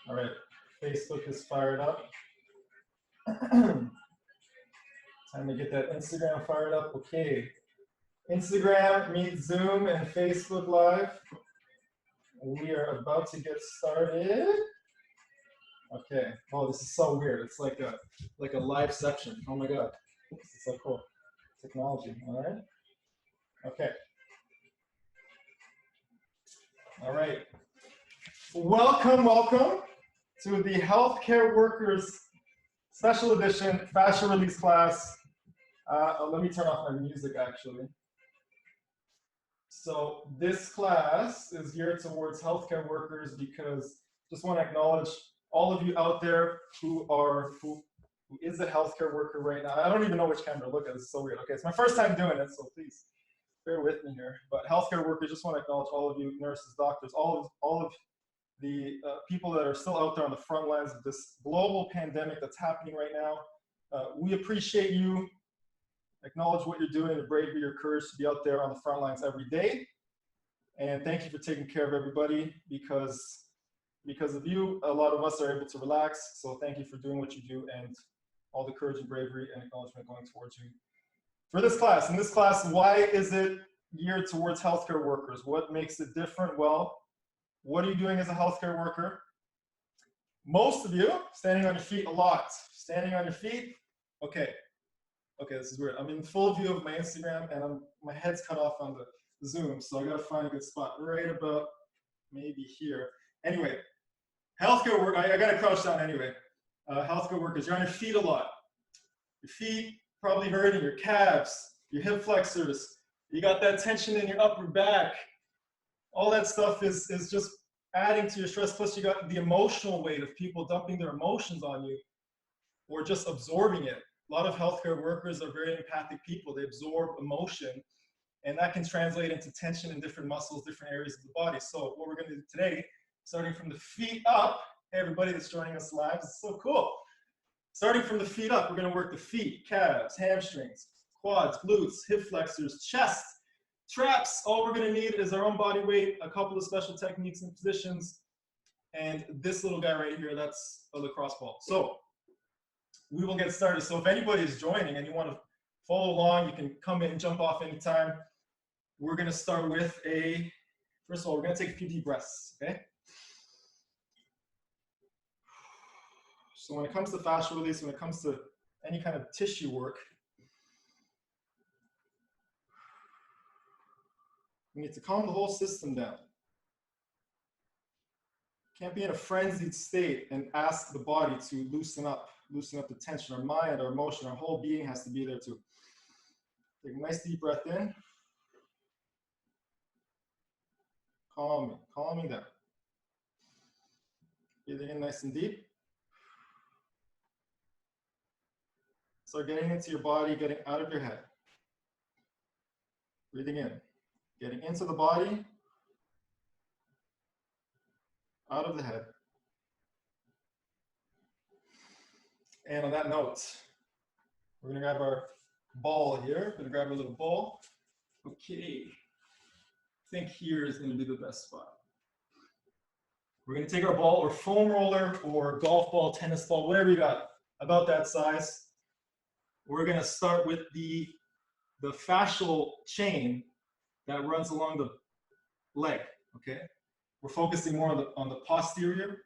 All right, Facebook is fired up. Time to get that Instagram fired up. Okay, Instagram meets Zoom and Facebook Live. We are about to get started. Okay. Oh, this is so weird. It's like a live section. Oh my God, this is so cool. Technology. All right. Okay. All right. Welcome to the Healthcare Workers Special Edition Fascia Release class. Let me turn off my music actually. So this class is geared towards healthcare workers because I just want to acknowledge all of you out there who is a healthcare worker right now. I don't even know which camera to look at. It's so weird. Okay, it's my first time doing it, so please bear with me here. But healthcare workers, just want to acknowledge all of you, nurses, doctors, all of the people that are still out there on the front lines of this global pandemic that's happening right now. We appreciate you. Acknowledge what you're doing, your bravery, your courage to be out there on the front lines every day. And thank you for taking care of everybody because of you, a lot of us are able to relax. So thank you for doing what you do and all the courage and bravery and acknowledgement going towards you. For this class, in this class, why is it geared towards healthcare workers? What makes it different? Well, what are you doing as a healthcare worker? Most of you, standing on your feet a lot. Standing on your feet, okay. Okay, this is weird. I'm in full view of my Instagram and my head's cut off on the Zoom, so I gotta find a good spot right about maybe here. Anyway, healthcare work, I gotta crouch down anyway. Healthcare workers, you're on your feet a lot. Your feet probably hurting, your calves, your hip flexors, you got that tension in your upper back. All that stuff is just adding to your stress, plus you got the emotional weight of people dumping their emotions on you or just absorbing it. A lot of healthcare workers are very empathic people. They absorb emotion, and that can translate into tension in different muscles, different areas of the body. So what we're going to do today, starting from the feet up, hey, everybody that's joining us live, it's so cool. Starting from the feet up, we're going to work the feet, calves, hamstrings, quads, glutes, hip flexors, chest, traps. All we're going to need is our own body weight, a couple of special techniques and positions, and this little guy right here, that's a lacrosse ball. So we will get started. So if anybody is joining and you want to follow along, you can come in and jump off anytime. We're going to start with first of all, we're going to take a few deep breaths, okay? So when it comes to fascia release, when it comes to any kind of tissue work, we need to calm the whole system down. Can't be in a frenzied state and ask the body to loosen up the tension. Our mind, our emotion, our whole being has to be there too. Take a nice deep breath in. Calming down. Breathing in nice and deep. Start getting into your body, getting out of your head. Breathing in, getting into the body, out of the head. And on that note, we're gonna grab our ball here. We're gonna grab a little ball. Okay, I think here is gonna be the best spot. We're gonna take our ball or foam roller or golf ball, tennis ball, whatever you got, about that size. We're gonna start with the fascial chain that runs along the leg, okay? We're focusing more on the posterior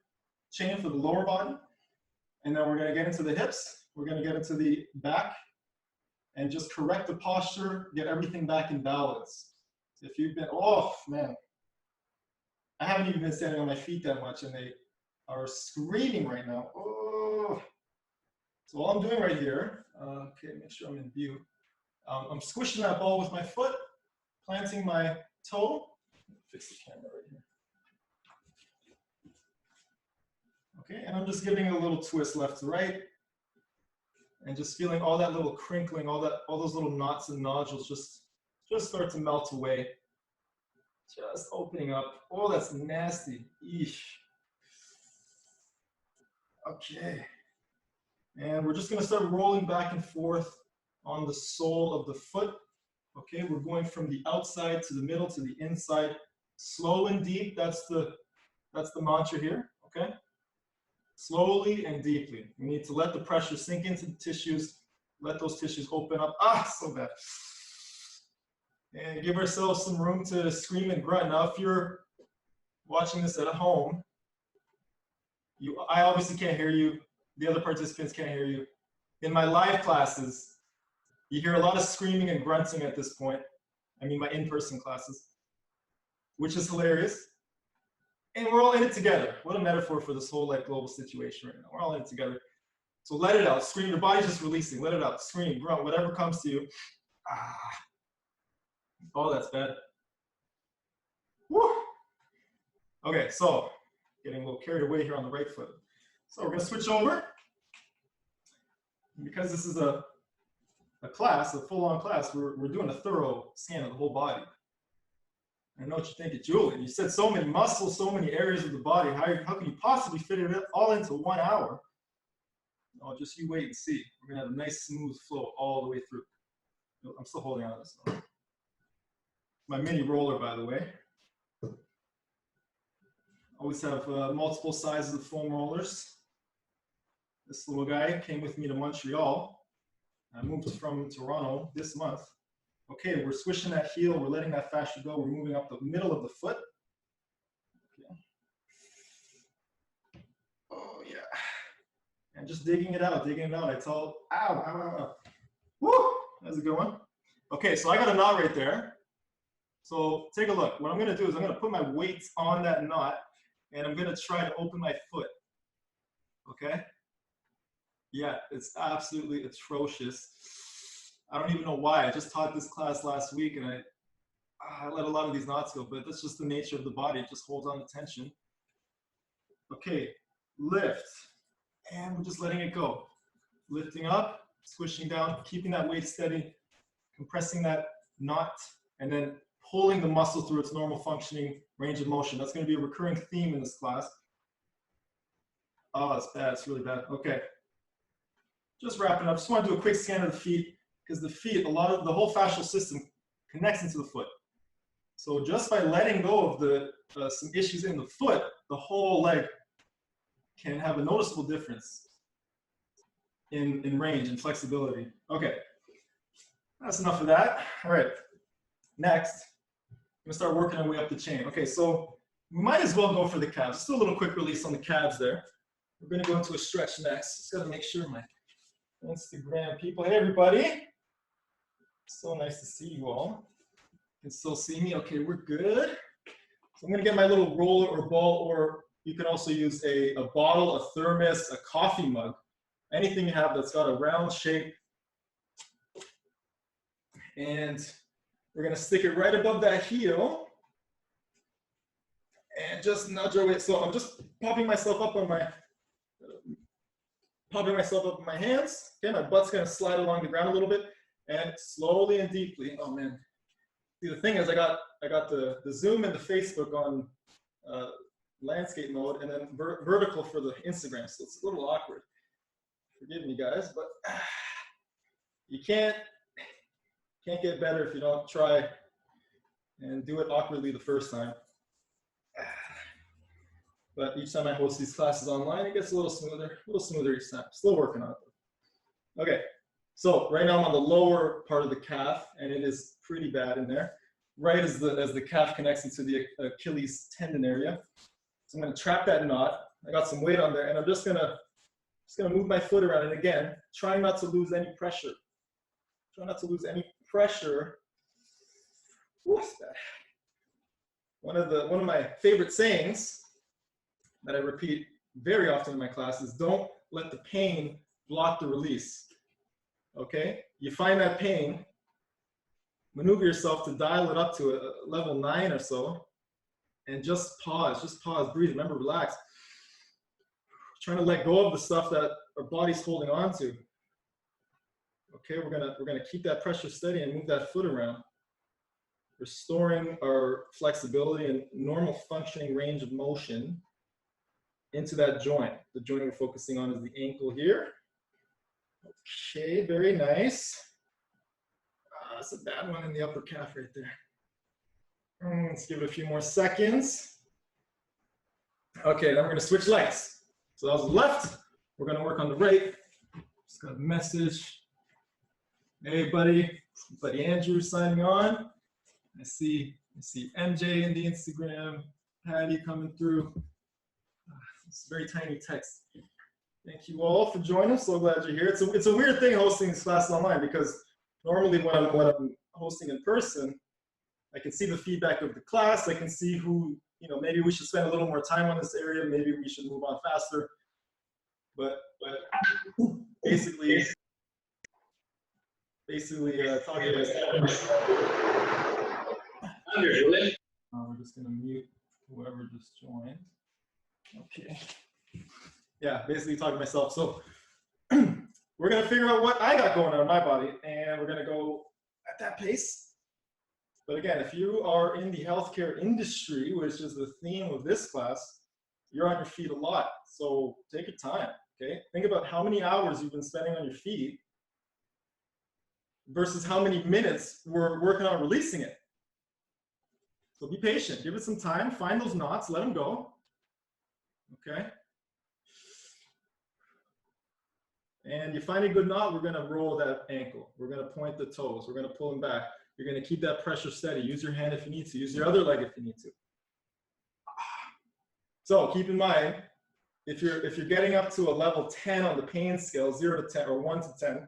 chain for the lower body. And then we're gonna get into the hips. We're gonna get into the back and just correct the posture, get everything back in balance. If you've been, oh man, I haven't even been standing on my feet that much and they are screaming right now. Oh. So all I'm doing right here, okay, make sure I'm in view. I'm squishing that ball with my foot, planting my toe. Fix the camera right here. Okay, and I'm just giving it a little twist left to right, and just feeling all that little crinkling, all those little knots and nodules just start to melt away. Just opening up. Oh, that's nasty. Eesh. Okay, and we're just gonna start rolling back and forth on the sole of the foot. Okay, we're going from the outside to the middle to the inside, slow and deep. That's the mantra here. Okay. Slowly and deeply. We need to let the pressure sink into the tissues, let those tissues open up. Ah, so bad. And give ourselves some room to scream and grunt. Now, if you're watching this at home, I obviously can't hear you. The other participants can't hear you. In my live classes, you hear a lot of screaming and grunting at this point. I mean, my in-person classes, which is hilarious. And we're all in it together. What a metaphor for this whole like global situation right now. We're all in it together. So let it out, scream. Your body's just releasing. Let it out, scream, grunt, whatever comes to you. Ah. Oh, that's bad. Woo. Okay, so getting a little carried away here on the right foot. So we're gonna switch over. Because this is a class, a full-on class, we're doing a thorough scan of the whole body. I know what you're thinking, Julian. You said so many muscles, so many areas of the body. How can you possibly fit it all into 1 hour? No, just you wait and see. We're gonna have a nice smooth flow all the way through. I'm still holding on to this one. My mini roller, by the way. Always have multiple sizes of foam rollers. This little guy came with me to Montreal. I moved from Toronto this month. Okay, we're swishing that heel, we're letting that fascia go, we're moving up the middle of the foot. Okay. Oh yeah. And just digging it out, digging it out. I tell, ow, ow, ow, ow. Woo! That's a good one. Okay, so I got a knot right there. So take a look. What I'm gonna do is I'm gonna put my weight on that knot and I'm gonna try to open my foot. Okay? Yeah, it's absolutely atrocious. I don't even know why. I just taught this class last week and I let a lot of these knots go, but that's just the nature of the body. It just holds on to tension. Okay, lift. And we're just letting it go. Lifting up, swishing down, keeping that weight steady, compressing that knot, and then pulling the muscle through its normal functioning range of motion. That's going to be a recurring theme in this class. Oh, it's bad. It's really bad. Okay. Just wrapping up. Just want to do a quick scan of the feet because the feet, the whole fascial system connects into the foot. So just by letting go of some issues in the foot, the whole leg can have a noticeable difference in range and flexibility. Okay, that's enough of that. All right, next, I'm gonna start working our way up the chain. Okay, so we might as well go for the calves. Just a little quick release on the calves there. We're gonna go into a stretch next. Just gotta make sure my Instagram people, hey everybody. So nice to see you all. You can still see me, okay, we're good. So I'm gonna get my little roller or ball, or you can also use a bottle, a thermos, a coffee mug, anything you have that's got a round shape. And we're gonna stick it right above that heel and just nudge our way. So I'm just popping myself up on my hands. Okay, my butt's gonna slide along the ground a little bit and slowly and deeply. Oh man. See, the thing is I got the Zoom and the Facebook on landscape mode and then vertical for the Instagram. So it's a little awkward. Forgive me guys, but you can't get better if you don't try and do it awkwardly the first time. But each time I host these classes online, it gets a little smoother each time. Still working on it. Okay, so right now I'm on the lower part of the calf, and it is pretty bad in there. Right as the calf connects into the Achilles tendon area. So I'm gonna trap that knot. I got some weight on there, and I'm just gonna move my foot around, and again, trying not to lose any pressure. Try not to lose any pressure. What's that? One of my favorite sayings that I repeat very often in my classes, don't let the pain block the release. Okay? You find that pain, maneuver yourself to dial it up to a level 9 or so, and just pause, breathe. Remember, relax. Trying to let go of the stuff that our body's holding on to. Okay, we're gonna keep that pressure steady and move that foot around, restoring our flexibility and normal functioning range of motion into that joint. The joint we're focusing on is the ankle here. Okay, very nice. That's a bad one in the upper calf right there. Let's give it a few more seconds. Okay, then we're gonna switch legs. So that was the left. We're gonna work on the right. Just got a message. Hey, buddy Andrew signing on. I see MJ in the Instagram. Patty coming through. It's very tiny text. Thank you all for joining us. So glad you're here. It's a weird thing hosting these classes online because normally when I'm hosting in person, I can see the feedback of the class. I can see who, maybe we should spend a little more time on this area. Maybe we should move on faster. But basically talking about we're just gonna mute whoever just joined. Okay. Yeah, basically talking to myself. So we're gonna figure out what I got going on in my body, and we're gonna go at that pace. But again, if you are in the healthcare industry, which is the theme of this class, you're on your feet a lot. So take your time, okay? Think about how many hours you've been spending on your feet versus how many minutes we're working on releasing it. So be patient, give it some time, find those knots, let them go, okay? And you find a good knot, we're gonna roll that ankle. We're gonna point the toes, we're gonna pull them back. You're gonna keep that pressure steady. Use your hand if you need to, use your other leg if you need to. So keep in mind, if you're getting up to a level 10 on the pain scale, 0 to 10 or 1 to 10,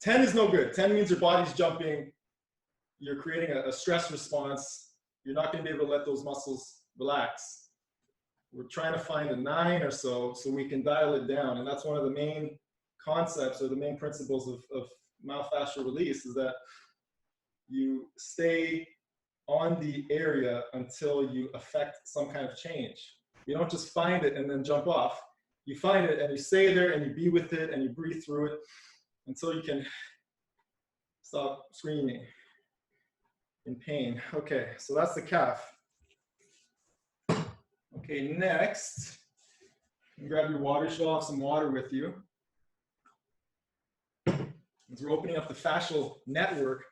10 is no good. 10 means your body's jumping, you're creating a stress response. You're not gonna be able to let those muscles relax. We're trying to find a 9 or so we can dial it down. And that's one of the main concepts or the main principles of myofascial release is that you stay on the area until you affect some kind of change. You don't just find it and then jump off. You find it and you stay there and you be with it and you breathe through it until you can stop screaming in pain. Okay, so that's the calf. Okay, next, grab your water. You should all have some water with you. As we're opening up the fascial network,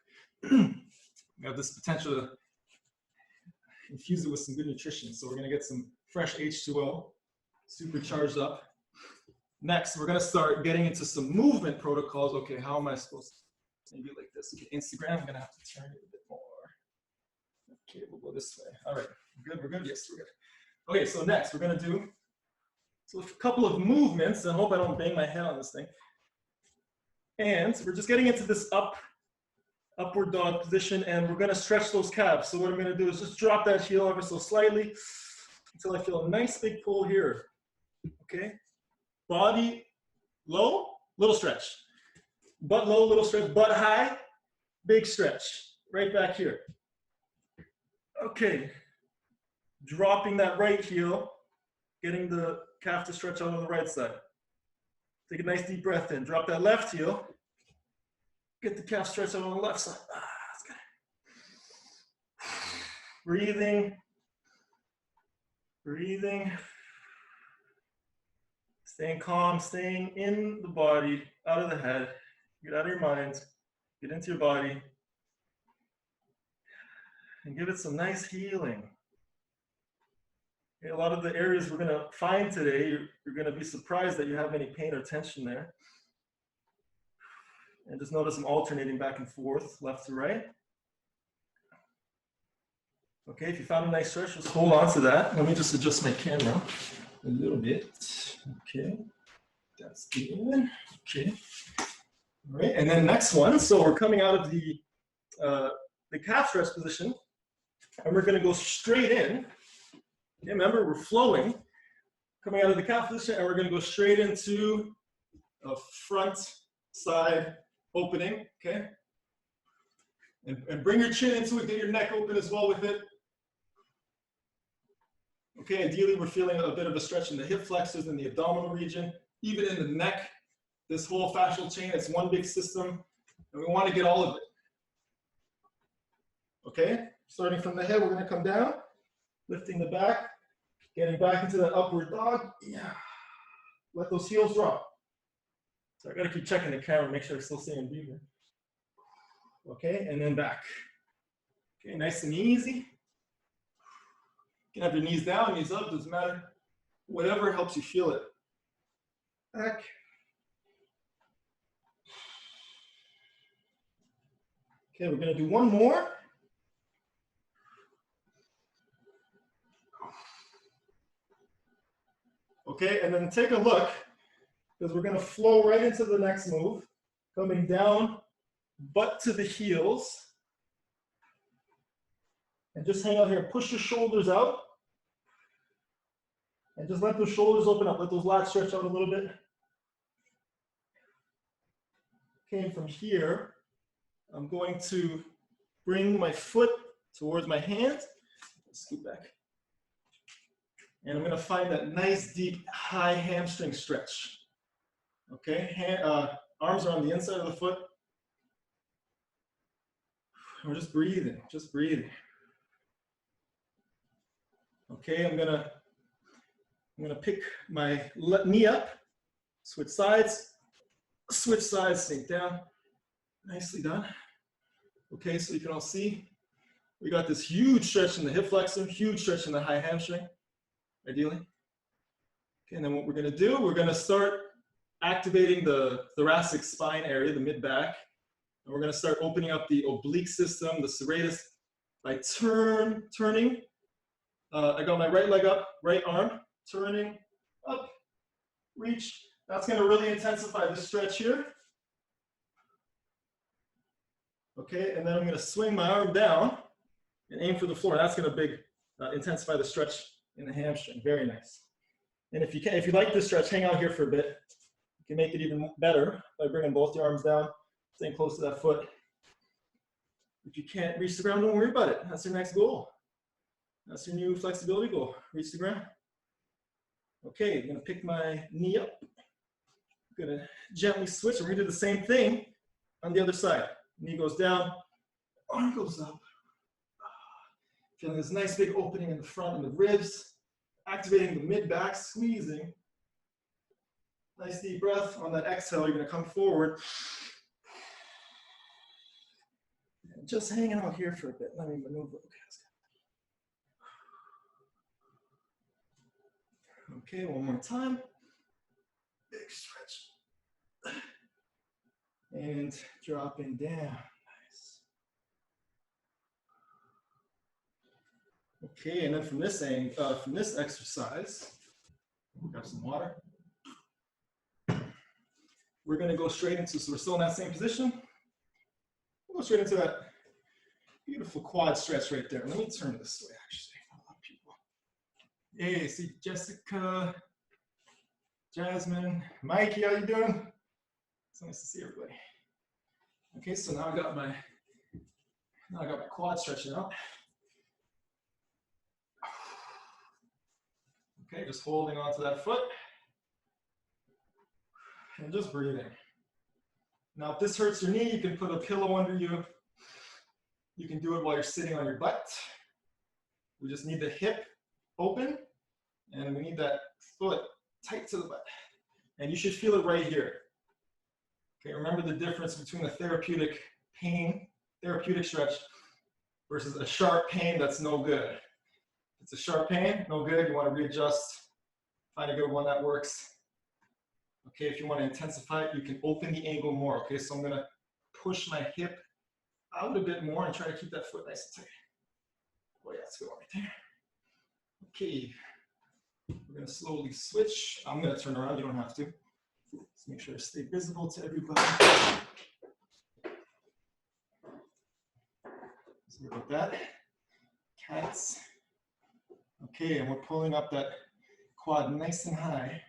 we have this potential to infuse it with some good nutrition. So we're gonna get some fresh H2O, supercharged up. Next, we're gonna start getting into some movement protocols. Okay, how am I supposed to, maybe like this. Okay, Instagram, I'm gonna have to turn it a bit more. Okay, we'll go this way. All right, we're good, yes, we're good. Okay, so next we're gonna do a couple of movements, and I hope I don't bang my head on this thing. And we're just getting into this upward dog position, and we're gonna stretch those calves. So what I'm gonna do is just drop that heel ever so slightly until I feel a nice big pull here, okay? Body low, little stretch. Butt low, little stretch. Butt high, big stretch. Right back here. Okay. Dropping that right heel, getting the calf to stretch out on the right side. Take a nice deep breath in. Drop that left heel. Get the calf stretched out on the left side. That's good. Breathing. Breathing. Staying calm, staying in the body, out of the head. Get out of your mind. Get into your body. And give it some nice healing. A lot of the areas we're going to find today, you're going to be surprised that you have any pain or tension there. And just notice I'm alternating back and forth, left to right. Okay, if you found a nice stretch, just hold on to that. Let me just adjust my camera a little bit. Okay, that's good. Okay, all right, and then next one. So we're coming out of the calf stretch position, and we're going to go straight in. Okay, remember, we're flowing, coming out of the calf position, and we're going to go straight into a front side opening, okay? And bring your chin into it, get your neck open as well with it. Okay, ideally we're feeling a bit of a stretch in the hip flexors and the abdominal region, even in the neck. This whole fascial chain, it's one big system, and we want to get all of it. Okay, starting from the head, we're going to come down, lifting the back, getting back into that upward dog. Yeah. Let those heels drop. So I got to keep checking the camera, make sure I'm still staying breathing. Okay, and then back. Okay, nice and easy. You can have your knees down, knees up, doesn't matter. whatever helps you feel it. Back. Okay, we're gonna do one more. Okay, and then take a look, because we're gonna flow right into the next move, coming down, butt to the heels. And just hang out here, push your shoulders out. And just let those shoulders open up, let those lats stretch out a little bit. Okay, from here, I'm going to bring my foot towards my hand, scoot back. And I'm gonna find that nice, deep, high hamstring stretch. Okay, arms are on the inside of the foot. We're just breathing, just breathing. Okay, I'm gonna pick my knee up, switch sides, sink down. Nicely done. Okay, so you can all see, we got this huge stretch in the hip flexor, huge stretch in the high hamstring, ideally. Okay, and then what we're gonna do, we're gonna start activating the thoracic spine area, the mid-back. And we're gonna start opening up the oblique system, the serratus, by turning. I got my right leg up, right arm, turning, up, reach. That's gonna really intensify the stretch here. Okay, and then I'm gonna swing my arm down and aim for the floor. That's gonna intensify the stretch in the hamstring. Very nice. And if you like this stretch, hang out here for a bit. You can make it even better by bringing both your arms down, staying close to that foot. If you can't reach the ground, don't worry about it. That's your next goal. That's your new flexibility goal. Reach the ground. Okay, I'm gonna pick my knee up. I'm gonna gently switch. We're gonna do the same thing on the other side. Knee goes down, arm goes up. Feeling this nice big opening in the front and the ribs, activating the mid-back, squeezing. Nice deep breath. On that exhale, you're gonna come forward. And just hanging out here for a bit. Let me maneuver. Okay, one more time. Big stretch. And dropping down. Nice. Okay, and then from this exercise, grab some water. We're gonna go straight into, so we're still in that same position. We'll go straight into that beautiful quad stretch right there. Let me turn this way, actually. Hey, see Jessica, Jasmine, Mikey, how you doing? It's nice to see everybody. Okay, so now I got my quad stretching out. Okay, just holding onto that foot and just breathing. Now, if this hurts your knee, you can put a pillow under you. You can do it while you're sitting on your butt. We just need the hip open, and we need that foot tight to the butt. And you should feel it right here. Okay, remember the difference between a therapeutic stretch versus a sharp pain that's no good. If it's a sharp pain, no good, you want to readjust, find a good one that works. Okay, if you want to intensify it, you can open the angle more. Okay, so I'm gonna push my hip out a bit more and try to keep that foot nice and tight. Oh yeah, that's good one right there. Okay, we're gonna slowly switch. I'm gonna turn around, you don't have to. Let's make sure I stay visible to everybody. Sorry about that. Cats. Okay, and we're pulling up that quad nice and high.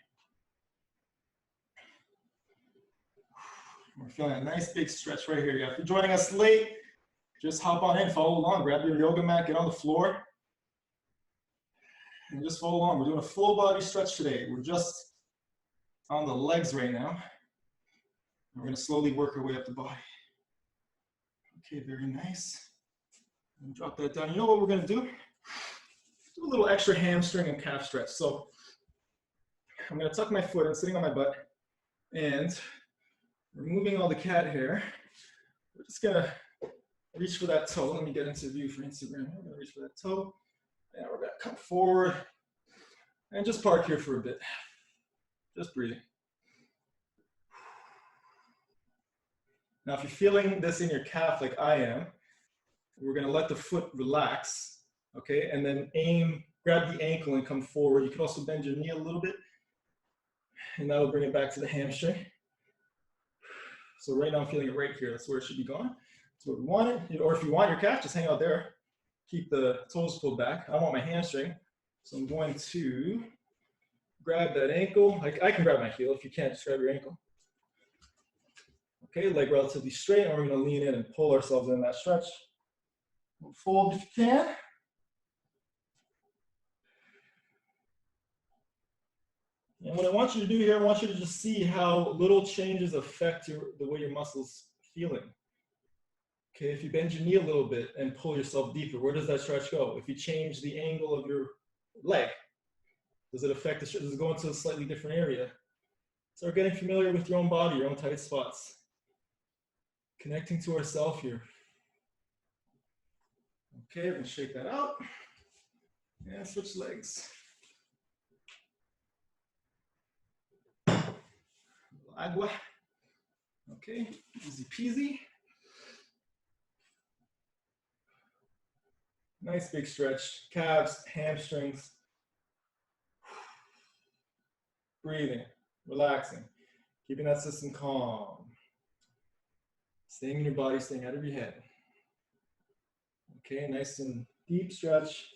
We're feeling a nice big stretch right here. If you're joining us late, just hop on in, follow along, grab your yoga mat, get on the floor, and just follow along. We're doing a full body stretch today. We're just on the legs right now. We're gonna slowly work our way up the body. Okay, very nice. And drop that down. You know what we're gonna do? Do a little extra hamstring and calf stretch. So I'm gonna tuck my foot, I'm sitting on my butt, and removing all the cat hair. We're just gonna reach for that toe. Let me get into view for Instagram. We're gonna reach for that toe. And we're gonna come forward. And just park here for a bit. Just breathing. Now, if you're feeling this in your calf like I am, we're gonna let the foot relax, okay? And then grab the ankle and come forward. You can also bend your knee a little bit, and that'll bring it back to the hamstring. So right now I'm feeling it right here. That's where it should be going. That's where we want it. Or if you want your calf, just hang out there. Keep the toes pulled back. I want my hamstring. So I'm going to grab that ankle. I can grab my heel. If you can't, just grab your ankle. Okay, leg relatively straight, and we're gonna lean in and pull ourselves in that stretch. Fold if you can. And what I want you to do here, I want you to just see how little changes affect the way your muscles feeling. Okay, if you bend your knee a little bit and pull yourself deeper, where does that stretch go? If you change the angle of your leg, does it affect the stretch? Does it go into a slightly different area? Start getting familiar with your own body, your own tight spots. Connecting to ourselves here. Okay, we're gonna shake that out. And switch legs. Agua. Okay, easy peasy. Nice big stretch. Calves, hamstrings. Breathing, relaxing, keeping that system calm. Staying in your body, staying out of your head. Okay, nice and deep stretch.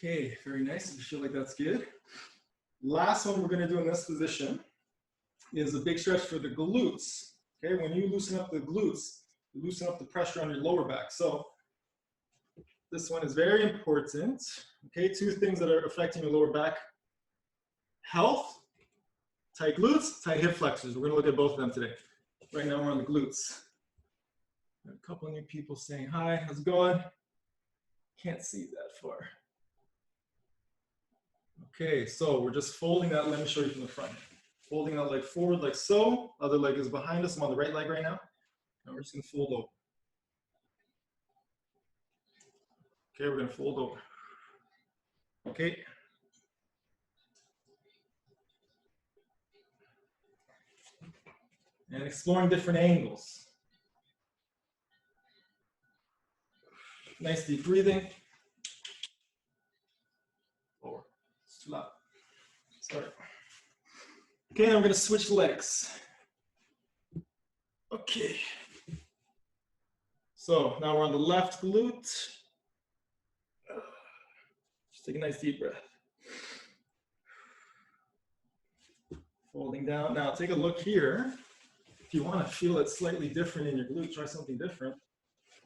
Okay, very nice. If you feel like that's good. Last one we're going to do in this position is a big stretch for the glutes. Okay, when you loosen up the glutes, you loosen up the pressure on your lower back. So this one is very important. Okay, two things that are affecting your lower back health: tight glutes, tight hip flexors. We're going to look at both of them today. Right now we're on the glutes. Got a couple of new people saying hi. How's it going? Can't see that far. Okay, so we're just folding that. Let me show you from the front. Folding that leg forward like so. Other leg is behind us. I'm on the right leg right now. And we're just going to fold over. Okay, we're going to fold over. Okay. And exploring different angles. Nice deep breathing. Forward. It's too loud. Sorry. Okay, now we're going to switch legs. Okay. So now we're on the left glute. Just take a nice deep breath. Folding down. Now take a look here. If you want to feel it slightly different in your glute, try something different.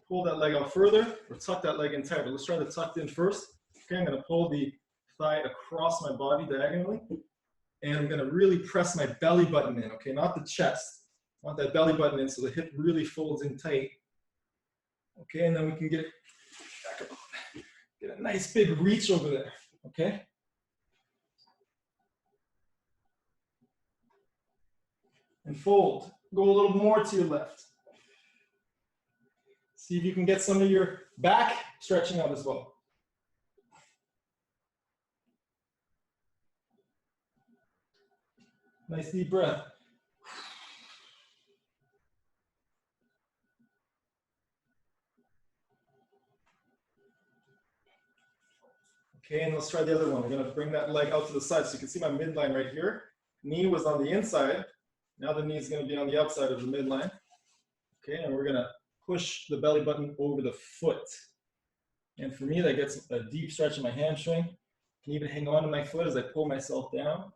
Pull that leg out further or tuck that leg in tighter. Let's try the tucked in first. Okay, I'm going to pull the thigh across my body diagonally. And I'm going to really press my belly button in, okay, not the chest. I want that belly button in so the hip really folds in tight. Okay, and then we can get it back up. Get a nice big reach over there, okay? And fold. Go a little more to your left. See if you can get some of your back stretching out as well. Nice deep breath. Okay, and let's try the other one. We're going to bring that leg out to the side so you can see my midline right here. Knee was on the inside. Now the knee is going to be on the outside of the midline. Okay, and we're going to push the belly button over the foot. And for me, that gets a deep stretch in my hamstring. I can even hang on to my foot as I pull myself down.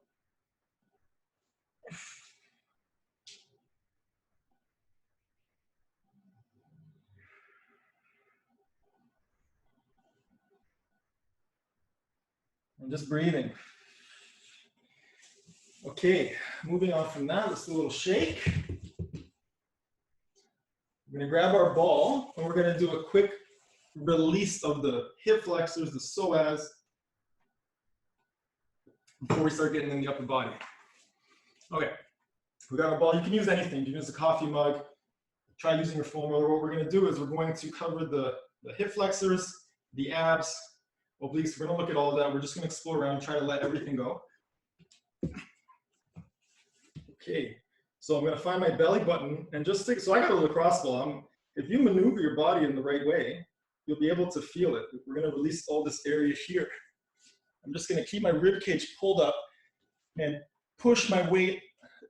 I'm just breathing. Okay, moving on from that, let's do a little shake. We're gonna grab our ball and we're gonna do a quick release of the hip flexors, the psoas, before we start getting in the upper body. Okay, We got our ball. You can use anything. You can use a coffee mug. Try using your foam roller. What we're going to do is we're going to cover the hip flexors, the abs, obliques. We're going to look at all of that. We're just going to explore around and try to let everything go. Okay, so I'm going to find my belly button and just think. So I got a lacrosse ball. If you maneuver your body in the right way, you'll be able to feel it. We're going to release all this area here. I'm just going to keep my rib cage pulled up and push my weight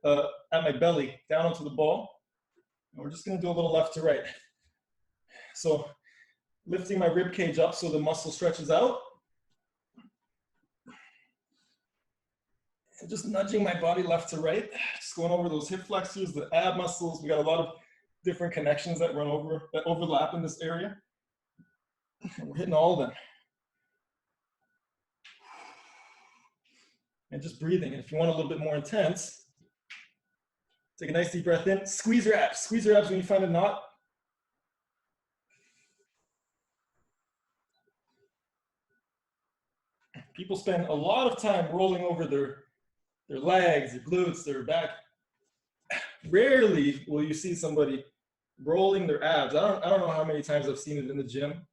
at my belly down onto the ball. And we're just going to do a little left to right. So lifting my rib cage up so the muscle stretches out. And just nudging my body left to right. Just going over those hip flexors, the ab muscles. We got a lot of different connections that overlap in this area. And we're hitting all of them. And just breathing. And if you want a little bit more intense, take a nice deep breath in. Squeeze your abs. Squeeze your abs when you find a knot. People spend a lot of time rolling over their legs, their glutes, their back. Rarely will you see somebody rolling their abs. I don't know how many times I've seen it in the gym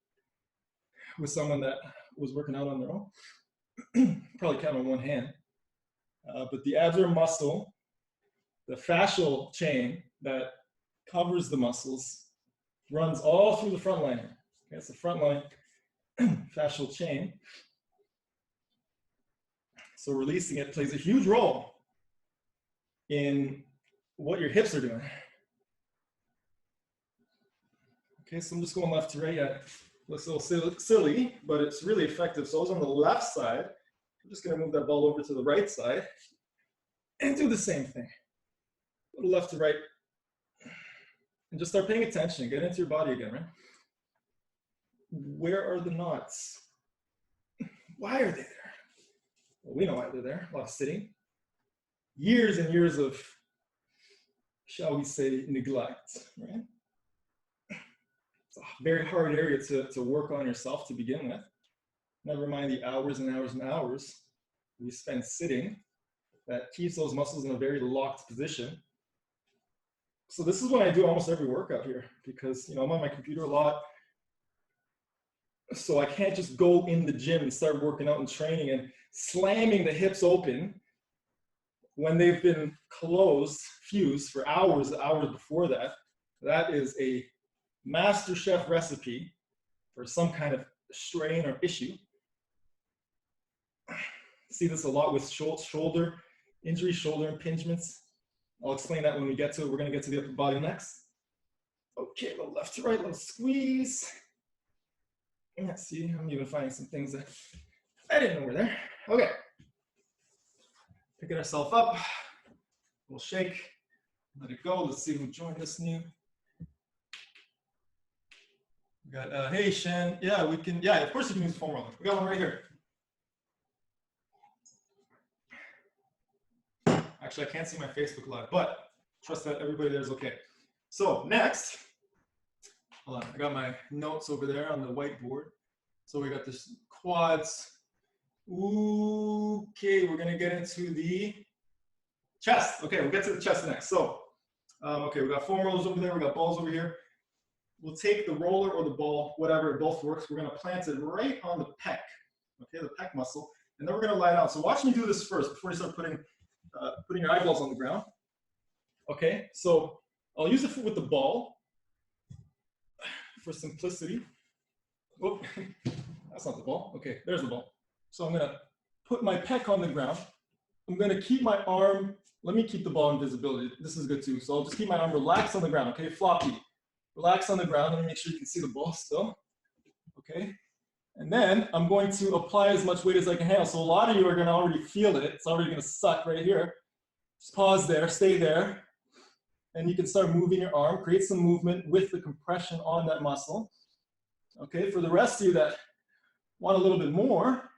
with someone that was working out on their own. Probably count on one hand. But the abs are a muscle. The fascial chain that covers the muscles runs all through the front line. Okay, it's the front line fascial chain. So releasing it plays a huge role in what your hips are doing. Okay, so I'm just going left to right. Yeah, looks a little silly, but it's really effective. So I was on the left side. I'm just going to move that ball over to the right side and do the same thing. A little left to right. And just start paying attention. Get into your body again, right? Where are the knots? Why are they there? Well, we know why they're there. A lot of sitting. Years and years of, shall we say, neglect, right? It's a very hard area to work on yourself to begin with. Never mind the hours and hours and hours we spend sitting. That keeps those muscles in a very locked position. So this is what I do almost every workout here because, I'm on my computer a lot. So I can't just go in the gym and start working out and training and slamming the hips open when they've been closed, fused for hours before that. That is a master chef recipe for some kind of strain or issue. See this a lot with shoulder injury, shoulder impingements. I'll explain that when we get to it. We're going to get to the upper body next. Okay, a little left to right, a little squeeze. Yeah, see, I'm even finding some things that I didn't know were there. Okay. Picking ourselves up. We'll shake. Let it go. Let's see who joined us new. We got, hey, Shan. Yeah, we can, yeah, of course you can use foam roller. We got one right here. Actually, I can't see my Facebook Live, but trust that everybody there is okay. So next, hold on, I got my notes over there on the whiteboard. So we got this quads. Okay, we're gonna get into the chest. Okay, we'll get to the chest next. So, okay, we got foam rollers over there, we got balls over here. We'll take the roller or the ball, whatever, it both works. We're gonna plant it right on the pec, okay, the pec muscle, and then we're gonna lie down. So watch me do this first before you start putting your eyeballs on the ground. Okay, so I'll use it with the ball for simplicity. Oh, that's not the ball. Okay, there's the ball. So I'm gonna put my pec on the ground. I'm gonna keep my arm, let me keep the ball in visibility. This is good too. So I'll just keep my arm relaxed on the ground, okay, floppy. Relax on the ground. Let me make sure you can see the ball still. Okay, and then I'm going to apply as much weight as I can handle. So a lot of you are gonna already feel it. It's already gonna suck right here. Just pause there, stay there. And you can start moving your arm, create some movement with the compression on that muscle. Okay, for the rest of you that want a little bit more,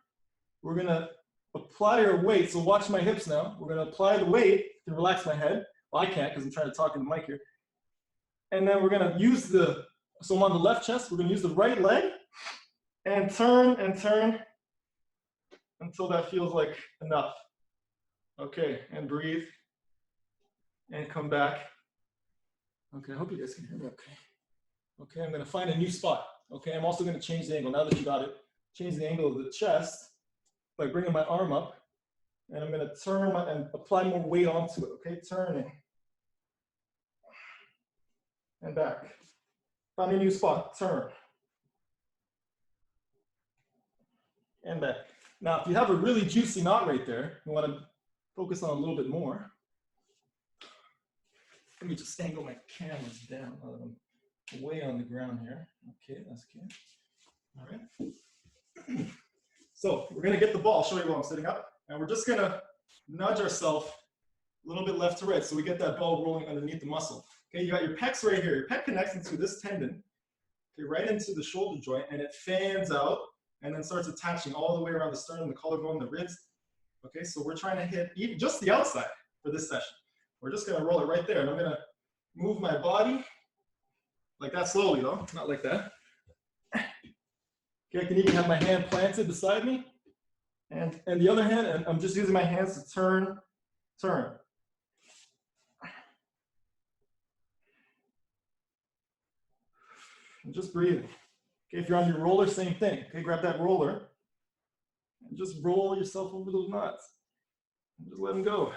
we're gonna apply our weight. So watch my hips now. We're gonna apply the weight to relax my head. Well, I can't because I'm trying to talk in the mic here. And then we're gonna use so I'm on the left chest, we're gonna use the right leg and turn until that feels like enough. Okay, and breathe. and come back. Okay, I hope you guys can hear me okay. Okay, I'm gonna find a new spot. Okay, I'm also gonna change the angle. Now that you got it, change the angle of the chest by bringing my arm up, and I'm gonna turn and apply more weight onto it, okay? Turning. And back. Find a new spot, turn. And back. Now, if you have a really juicy knot right there, you wanna focus on a little bit more. Let me just angle my cameras down now that I'm way on the ground here. Okay, that's good. All right. So we're gonna get the ball, I'll show you while I'm sitting up, and we're just gonna nudge ourselves a little bit left to right so we get that ball rolling underneath the muscle. Okay, you got your pecs right here. Your pec connects into this tendon, okay, right into the shoulder joint, and it fans out and then starts attaching all the way around the sternum, the collarbone, the ribs. Okay, so we're trying to hit even just the outside for this session. We're just gonna roll it right there, and I'm gonna move my body like that slowly though, not like that. Okay, I can even have my hand planted beside me, and the other hand, and I'm just using my hands to turn. And just breathing. Okay, if you're on your roller, same thing. Okay, grab that roller and just roll yourself over those knots. And just let them go.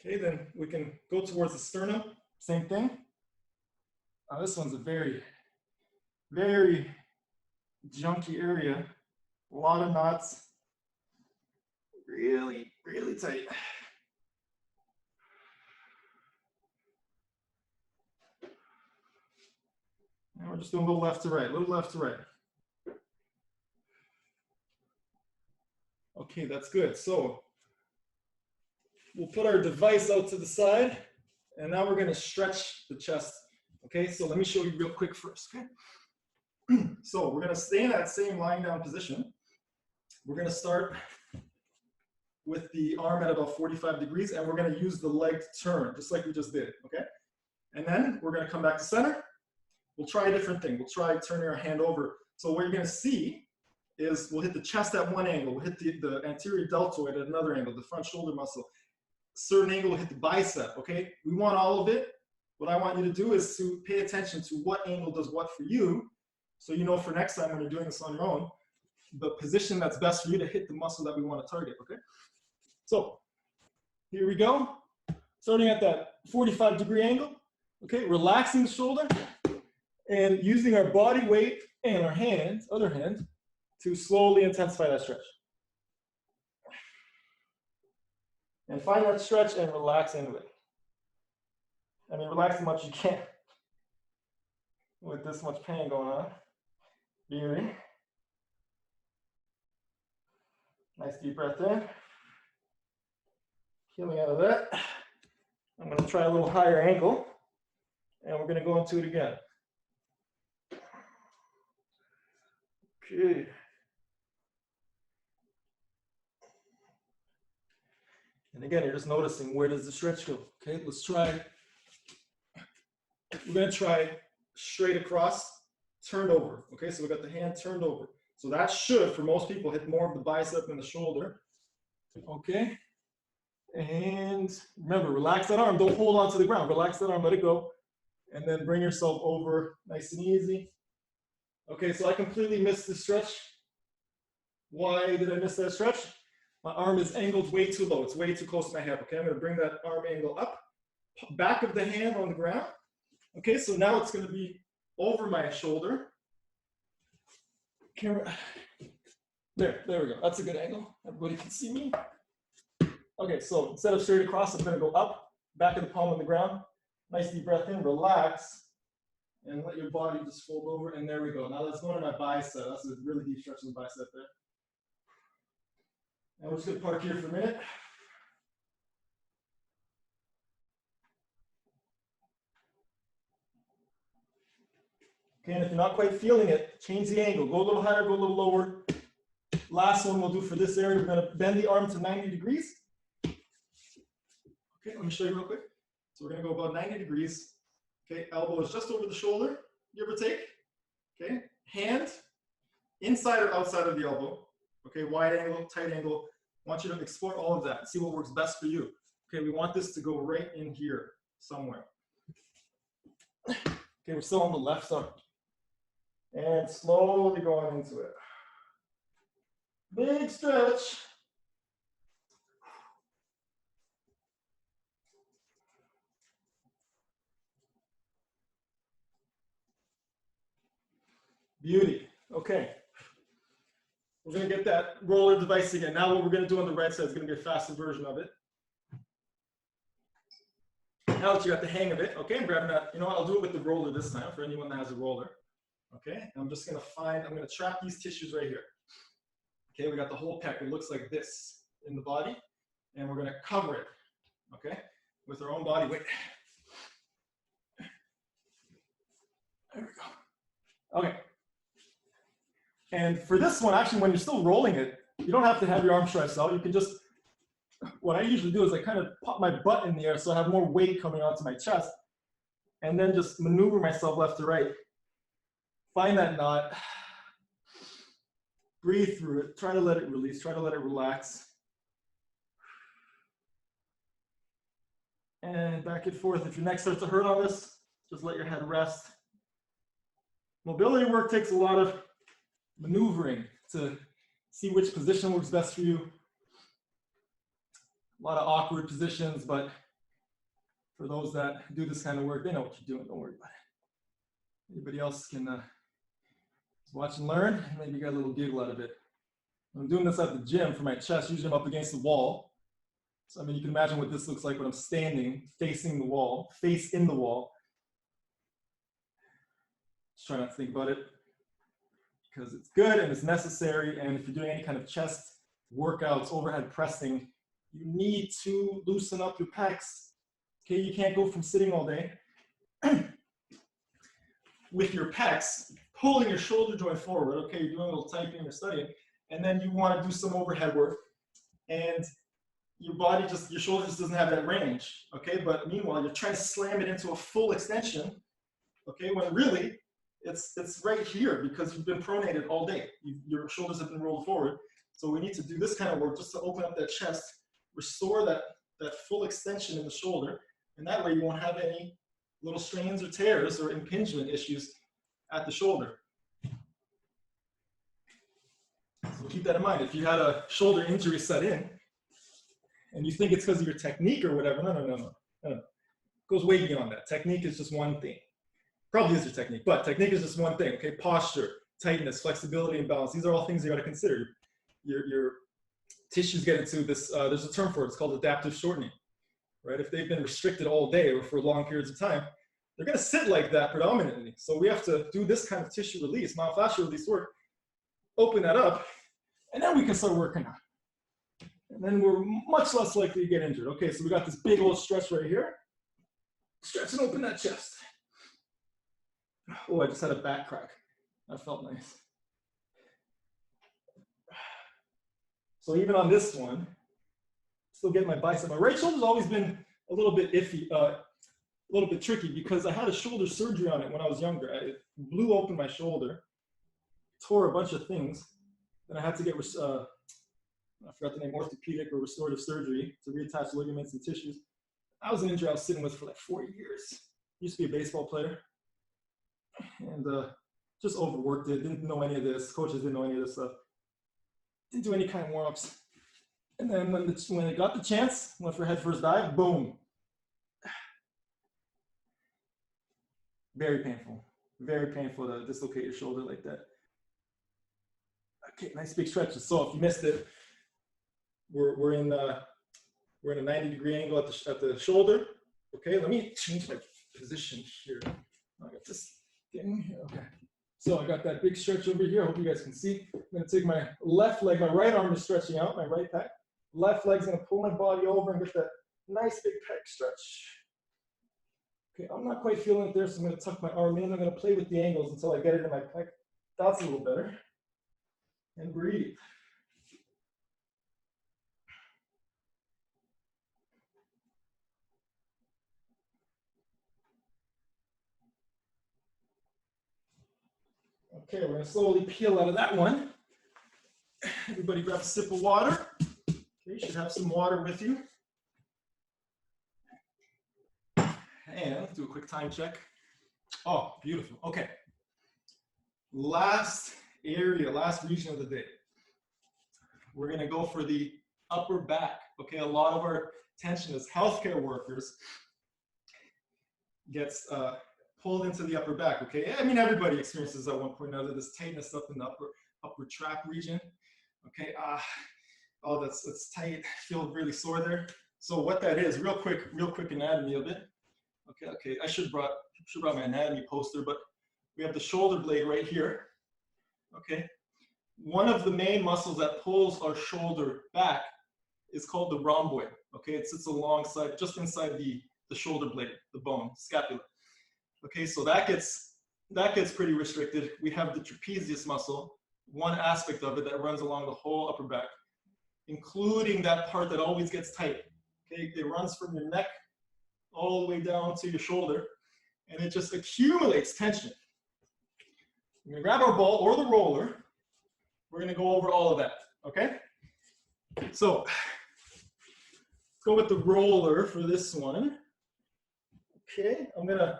Okay, then we can go towards the sternum. Same thing. This one's a very, very junky area. A lot of knots. Really, really tight. And we're just doing a little left to right, a little left to right. Okay, that's good. So we'll put our device out to the side, and now we're gonna stretch the chest. Okay, so let me show you real quick first, okay? So we're gonna stay in that same lying down position. We're gonna start with the arm at about 45 degrees, and we're gonna use the leg to turn, just like we just did, okay? And then we're gonna come back to center. We'll try a different thing. We'll try turning our hand over. So what you're gonna see is we'll hit the chest at one angle, we'll hit the anterior deltoid at another angle, the front shoulder muscle. Certain angle will hit the bicep, okay? We want all of it. What I want you to do is to pay attention to what angle does what for you, so you know for next time when you're doing this on your own, the position that's best for you to hit the muscle that we want to target, okay? So here we go. Starting at that 45-degree angle, okay? Relaxing the shoulder and using our body weight and our hands, other hand, to slowly intensify that stretch. And find that stretch and relax into it. I mean, relax as much as you can with this much pain going on. Beauty. Nice deep breath in. Healing out of that. I'm going to try a little higher angle, and we're going to go into it again. Okay. And again, you're just noticing, where does the stretch go? Okay, let's try. We're going to try straight across, turned over. Okay, so we got the hand turned over. So that should, for most people, hit more of the bicep than the shoulder. Okay, and remember, relax that arm. Don't hold on to the ground. Relax that arm, let it go. And then bring yourself over nice and easy. Okay, so I completely missed the stretch. Why did I miss that stretch? My arm is angled way too low. It's way too close to my hip. Okay, I'm going to bring that arm angle up. Back of the hand on the ground. Okay, so now it's going to be over my shoulder. Camera. There we go. That's a good angle. Everybody can see me. Okay, so instead of straight across, I'm going to go up, back of the palm on the ground. Nice deep breath in, relax, and let your body just fold over, and there we go. Now let's go to my bicep. That's a really deep stretch of the bicep there. And we're just going to park here for a minute. Okay, and if you're not quite feeling it, change the angle. Go a little higher, go a little lower. Last one we'll do for this area, we're going to bend the arm to 90 degrees. Okay, let me show you real quick. So we're going to go about 90 degrees. Okay, elbow is just over the shoulder, give or take. Okay, hand inside or outside of the elbow. Okay, wide angle, tight angle. I want you to explore all of that, see what works best for you. Okay, we want this to go right in here somewhere. Okay, we're still on the left side. And slowly going into it. Big stretch. Beauty. Okay. We're going to get that roller device again. Now what we're going to do on the right side is going to be a faster version of it. Now that you got the hang of it, okay, I'm grabbing that. You know what, I'll do it with the roller this time for anyone that has a roller. Okay, I'm just going to I'm going to trap these tissues right here. Okay, we got the whole pec. It looks like this in the body. And we're going to cover it, okay, with our own body weight. There we go. Okay. And for this one, actually, when you're still rolling it, you don't have to have your arm stretched out. You can just, what I usually do is I kind of pop my butt in the air so I have more weight coming onto my chest, and then just maneuver myself left to right. Find that knot. Breathe through it. Try to let it release. Try to let it relax. And back and forth. If your neck starts to hurt on this, just let your head rest. Mobility work takes a lot of maneuvering to see which position works best for you. A lot of awkward positions, but for those that do this kind of work, they know what you're doing. Don't worry about it. Anybody else can watch and learn, and maybe get a little giggle out of it. I'm doing this at the gym for my chest. Usually I'm up against the wall. So I mean, you can imagine what this looks like when I'm standing, facing the wall, face in the wall. Just try not to think about it, because it's good and it's necessary. And if you're doing any kind of chest workouts, overhead pressing, you need to loosen up your pecs. Okay, you can't go from sitting all day with your pecs, pulling your shoulder joint forward. Okay, you're doing a little typing or studying, and then you want to do some overhead work, and your body just, your shoulder just doesn't have that range. Okay, but meanwhile, you're trying to slam it into a full extension. Okay, when really, it's right here because you've been pronated all day. Your shoulders have been rolled forward. So we need to do this kind of work just to open up that chest, restore that full extension in the shoulder, and that way you won't have any little strains or tears or impingement issues at the shoulder. So keep that in mind. If you had a shoulder injury set in, and you think it's because of your technique or whatever, no. It goes way beyond that. Technique is just one thing. Probably is your technique, but technique is just one thing, okay? Posture, tightness, flexibility, and balance. These are all things you gotta consider. Your tissues get into this, there's a term for it, it's called adaptive shortening, right? If they've been restricted all day or for long periods of time, they're gonna sit like that predominantly. So we have to do this kind of tissue release, myofascial release work, open that up, and then we can start working on it. And then we're much less likely to get injured. Okay, so we got this big old stretch right here. Stretch and open that chest. Oh, I just had a back crack. That felt nice. So even on this one, still getting my bicep. My right shoulder's always been a little bit iffy, a little bit tricky because I had a shoulder surgery on it when I was younger. I blew open my shoulder, tore a bunch of things. Then I had to get, I forgot the name, orthopedic or restorative surgery to reattach ligaments and tissues. That was an injury I was sitting with for like 4 years. Used to be a baseball player. And just overworked it, didn't know any of this. Coaches didn't know any of this stuff. Didn't do any kind of warm-ups. And then when I got the chance, went for head first dive, boom. Very painful to dislocate your shoulder like that. Okay, nice big stretches. So if you missed it, we're in a 90-degree angle at the shoulder. Okay, let me change my position here. I got this thing here. Okay. So I got that big stretch over here. I hope you guys can see. I'm going to take my left leg, my right arm is stretching out, my right pec. Left leg's going to pull my body over and get that nice big pec stretch. Okay, I'm not quite feeling it there, so I'm going to tuck my arm in. I'm going to play with the angles until I get it in my pec. That's a little better. And breathe. Okay, we're going to slowly peel out of that one. Everybody grab a sip of water. Okay, you should have some water with you. And do a quick time check. Oh, beautiful. Okay. Last area, last region of the day. We're gonna go for the upper back. Okay, a lot of our tension as healthcare workers gets pulled into the upper back. Okay, I mean everybody experiences at one point or another this tightness up in the upper trap region. Okay, oh that's tight. Feel really sore there. So what that is, real quick anatomy of it. Okay, I should brought my anatomy poster, but we have the shoulder blade right here. Okay, one of the main muscles that pulls our shoulder back is called the rhomboid. Okay, it sits alongside, just inside the shoulder blade, the bone, scapula. Okay, so that gets pretty restricted. We have the trapezius muscle, one aspect of it that runs along the whole upper back, including that part that always gets tight. Okay, it runs from your neck all the way down to your shoulder, and it just accumulates tension. We're gonna grab our ball or the roller. We're gonna go over all of that, okay? So, let's go with the roller for this one. Okay, I'm gonna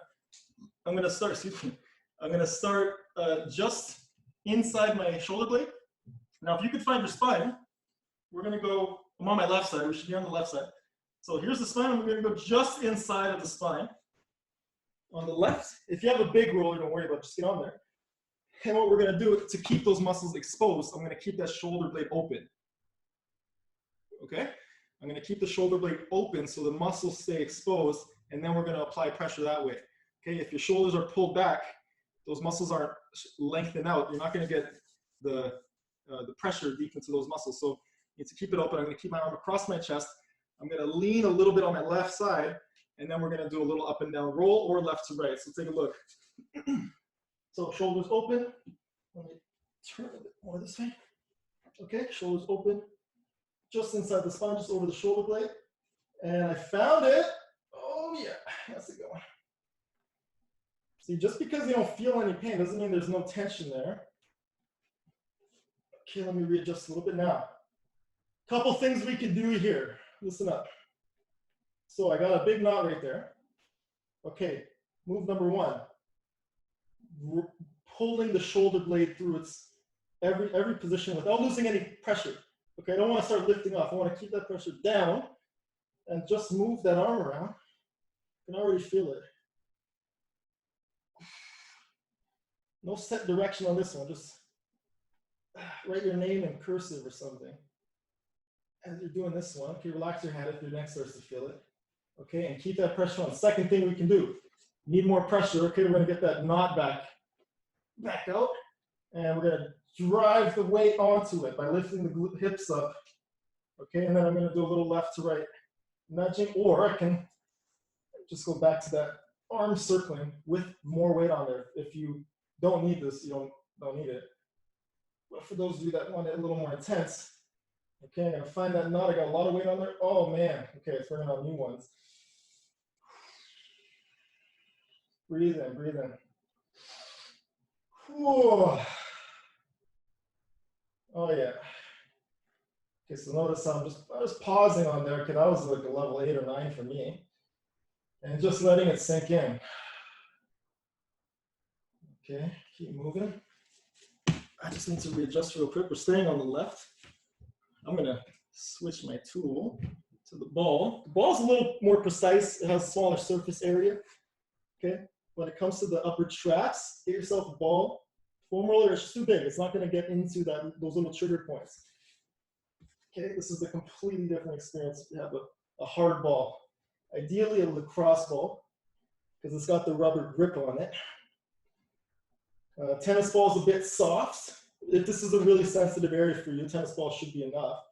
start, excuse me. I'm gonna start just inside my shoulder blade. Now, if you could find your spine, we're gonna go, I'm on my left side, we should be on the left side. So here's the spine, I'm gonna go just inside of the spine. On the left, if you have a big roller, don't worry about it, just get on there. And what we're gonna do to keep those muscles exposed, I'm gonna keep that shoulder blade open. Okay? I'm gonna keep the shoulder blade open so the muscles stay exposed, and then we're gonna apply pressure that way. Okay, if your shoulders are pulled back, those muscles aren't lengthened out, you're not gonna get the pressure deep into those muscles. So you need to keep it open. I'm gonna keep my arm across my chest. I'm gonna lean a little bit on my left side, and then we're gonna do a little up and down roll or left to right. So take a look. So shoulders open. Let me turn a bit more this way. Okay, shoulders open. Just inside the spine, just over the shoulder blade. And I found it. Oh yeah, that's a good one. See, just because you don't feel any pain doesn't mean there's no tension there. Okay, let me readjust a little bit now. Couple things we can do here. Listen up. So I got a big knot right there. Okay, move number one. Pulling the shoulder blade through its every position without losing any pressure. Okay, I don't want to start lifting off. I want to keep that pressure down and just move that arm around. You can already feel it. No set direction on this one. Just write your name in cursive or something. As you're doing this one, okay, relax your head if your neck starts to feel it. Okay, and keep that pressure on. Second thing we can do, need more pressure. Okay, we're gonna get that knot back out, and we're gonna drive the weight onto it by lifting the hips up. Okay, and then I'm gonna do a little left to right nudging, or I can just go back to that arm circling with more weight on there. If you don't need this, you don't need it. But for those of you that want it a little more intense, okay, I'm gonna find that knot. I got a lot of weight on there. Oh man, okay, it's bringing out new ones. Breathe in, breathe in. Whoa. Oh yeah. Okay, so notice I'm just pausing on there because that was like a level 8 or 9 for me. And just letting it sink in. Okay, keep moving. I just need to readjust real quick. We're staying on the left. I'm gonna switch my tool to the ball. The ball's a little more precise. It has a smaller surface area. Okay, when it comes to the upper traps, get yourself a ball. Foam roller is too big. It's not gonna get into those little trigger points. Okay, this is a completely different experience. You have a hard ball. Ideally a lacrosse ball, because it's got the rubber grip on it. Tennis ball is a bit soft. If this is a really sensitive area for you, tennis ball should be enough.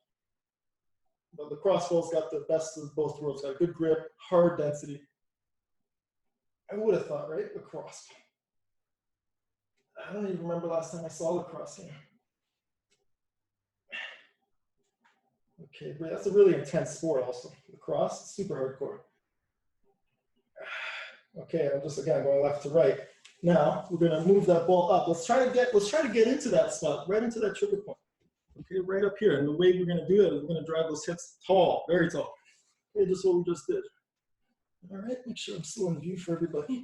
But lacrosse ball's got the best of both worlds. Got good grip, hard density. I would have thought, right? Lacrosse. I don't even remember last time I saw lacrosse here. Okay, but that's a really intense sport also. Lacrosse, super hardcore. Okay, I'm just again going left to right. Now we're gonna move that ball up. Let's try to get into that spot, right into that trigger point. Okay, right up here. And the way we're gonna do that is we're gonna drive those hips tall, very tall. Okay, just what we just did. All right, make sure I'm still in view for everybody.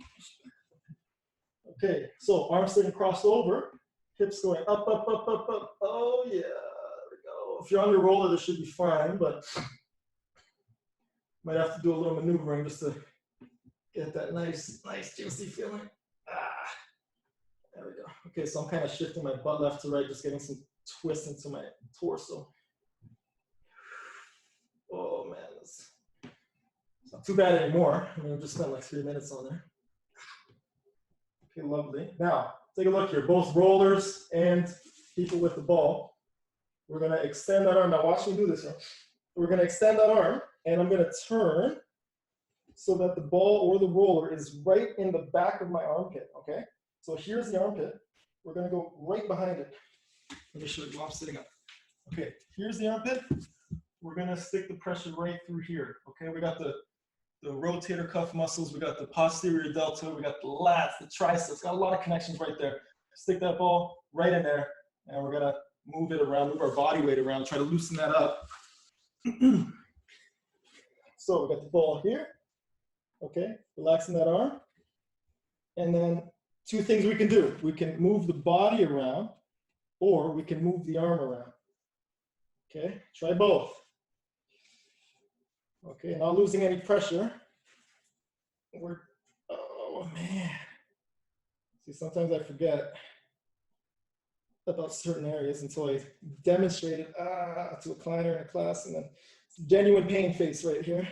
Okay, so arms sitting crossed over, hips going up, up, up, up, up. Oh yeah, there we go. If you're on your roller, this should be fine, but might have to do a little maneuvering just to get that nice juicy feeling. Ah, there we go. Okay, so I'm kind of shifting my butt left to right, just getting some twist into my torso. Oh man, it's not too bad anymore. I mean, I just spent like 3 minutes on there. Okay, lovely. Now, take a look here. Both rollers and people with the ball. We're gonna extend that arm. Now watch me do this here. We're gonna extend that arm, and I'm gonna turn so that the ball or the roller is right in the back of my armpit, okay? So here's the armpit. We're gonna go right behind it. Let me show you while I'm sitting up. Okay, here's the armpit. We're gonna stick the pressure right through here, okay? We got the rotator cuff muscles, we got the posterior deltoid, we got the lats, the triceps, got a lot of connections right there. Stick that ball right in there, and we're gonna move it around, move our body weight around, try to loosen that up. So we got the ball here, okay? Relaxing that arm. And then 2 things we can do. We can move the body around, or we can move the arm around. Okay, try both. Okay, not losing any pressure. Oh man. See, sometimes I forget about certain areas until I demonstrate it to a client or in a class, and then genuine pain face right here.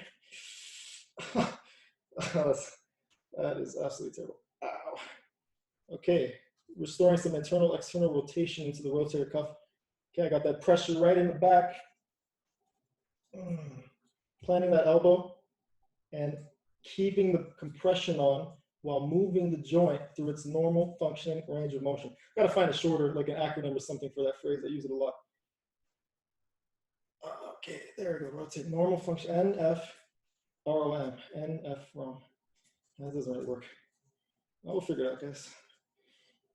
That is absolutely terrible. Ow. Okay, restoring some internal external rotation into the rotator cuff. Okay, I got that pressure right in the back. Planting that elbow and keeping the compression on while moving the joint through its normal functioning range of motion. Gotta find a shorter, like an acronym or something for that phrase. I use it a lot. Okay, there we go. Rotate normal function. NF-ROM. NF-ROM. That doesn't really work. We'll figure it out, guys.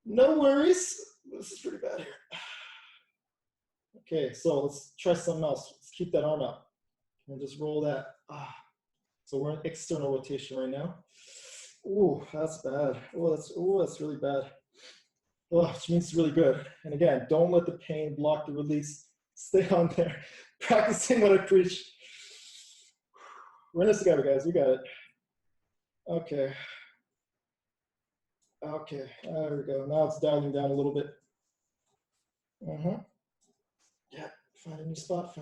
No worries. This is pretty bad here. Okay, so let's try something else. Let's keep that arm out and just roll that. So we're in external rotation right now. Ooh, that's bad. Oh, that's really bad. Oh, which means it's really good. And again, don't let the pain block the release. Stay on there. Practicing what I preach. We're in this together, guys. We got it. Okay. Okay, there we go. Now it's dialing down a little bit. Yeah, find a new spot,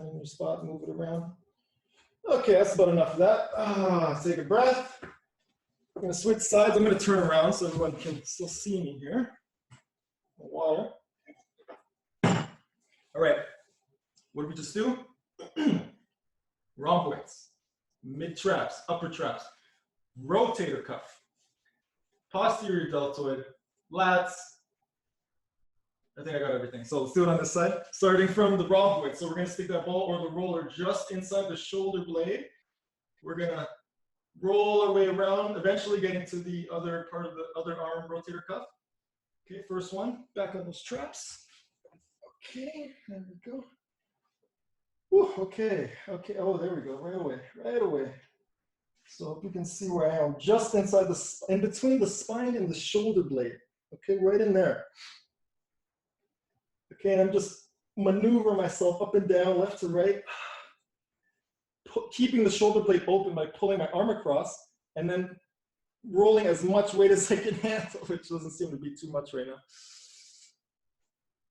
move it around. Okay, that's about enough of that. Take a breath. I'm gonna switch sides. I'm gonna turn around so everyone can still see me here. Water. All right, what did we just do? Rhomboids, mid traps, upper traps, rotator cuff, posterior deltoid, lats. I think I got everything. So let's do it on this side, starting from the rhomboid. So we're gonna stick that ball or the roller just inside the shoulder blade. We're gonna roll our way around, eventually getting to the other part of the other arm rotator cuff. Okay, first one, back on those traps. Okay, there we go. Whew, okay, oh, there we go, right away. So if you can see where I am, just inside in between the spine and the shoulder blade. Okay, right in there. Okay, and I'm just maneuver myself up and down, left to right, keeping the shoulder blade open by pulling my arm across, and then rolling as much weight as I can handle, which doesn't seem to be too much right now.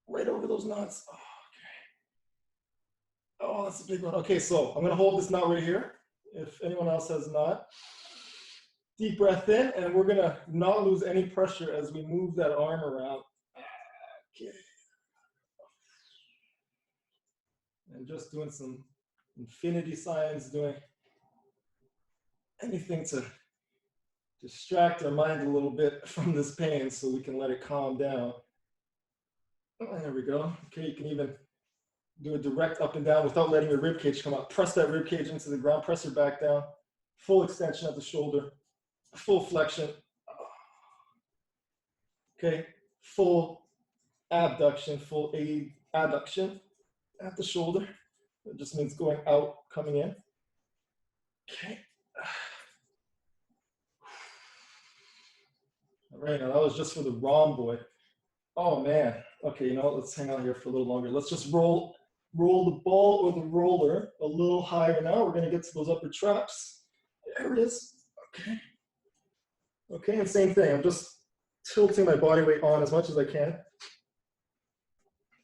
Right over those knots. Oh, okay. Oh, that's a big one. Okay, so I'm gonna hold this knot right here. If anyone else has not, deep breath in, and we're gonna not lose any pressure as we move that arm around. Okay. And just doing some infinity signs, doing anything to distract our mind a little bit from this pain so we can let it calm down. Oh, there we go. Okay, you can even do a direct up and down without letting your rib cage come out. Press that rib cage into the ground, press your back down. Full extension of the shoulder, full flexion. Okay, full abduction, full adduction. at the shoulder. It just means going out, coming in. Okay. All right, now that was just for the rhomboid. Oh man. Okay, you know what? Let's hang out here for a little longer. Let's just roll the ball or the roller a little higher now. We're gonna get to those upper traps. There it is. Okay. Okay, and same thing. I'm just tilting my body weight on as much as I can.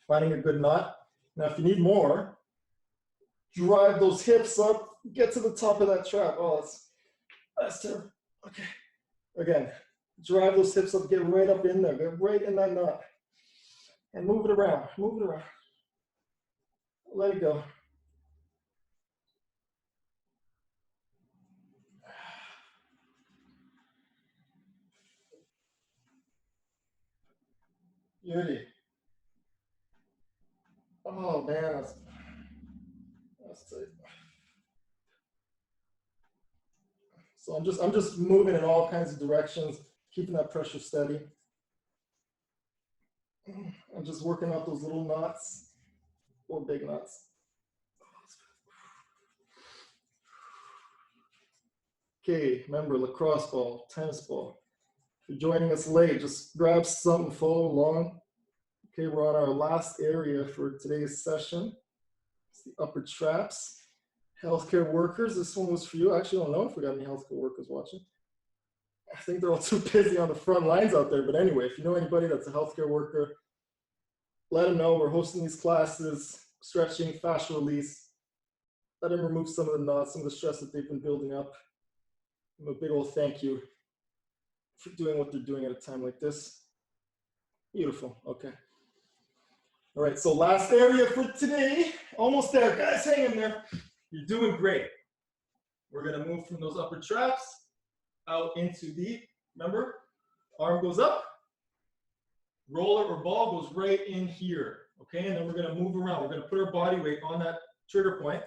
Finding a good knot. Now, if you need more, drive those hips up, get to the top of that trap. Oh, that's terrible. Okay. Again, drive those hips up, get right up in there, get right in that knot. And move it around, move it around. Let it go. Beauty. Oh man, that's tight. So I'm just moving in all kinds of directions, keeping that pressure steady. I'm just working out those little knots or big knots. Okay, remember lacrosse ball, tennis ball. If you're joining us late, just grab something, follow along. Okay, we're on our last area for today's session. It's the upper traps. Healthcare workers, this one was for you. I actually don't know if we got any healthcare workers watching. I think they're all too busy on the front lines out there. But anyway, if you know anybody that's a healthcare worker, let them know we're hosting these classes, stretching, fascia release. Let them remove some of the knots, some of the stress that they've been building up. Give them a big old thank you for doing what they're doing at a time like this. Beautiful, okay. All right, so last area for today. Almost there, guys, hang in there. You're doing great. We're gonna move from those upper traps out into the, remember, arm goes up, roller or ball goes right in here, okay? And then we're gonna move around. We're gonna put our body weight on that trigger point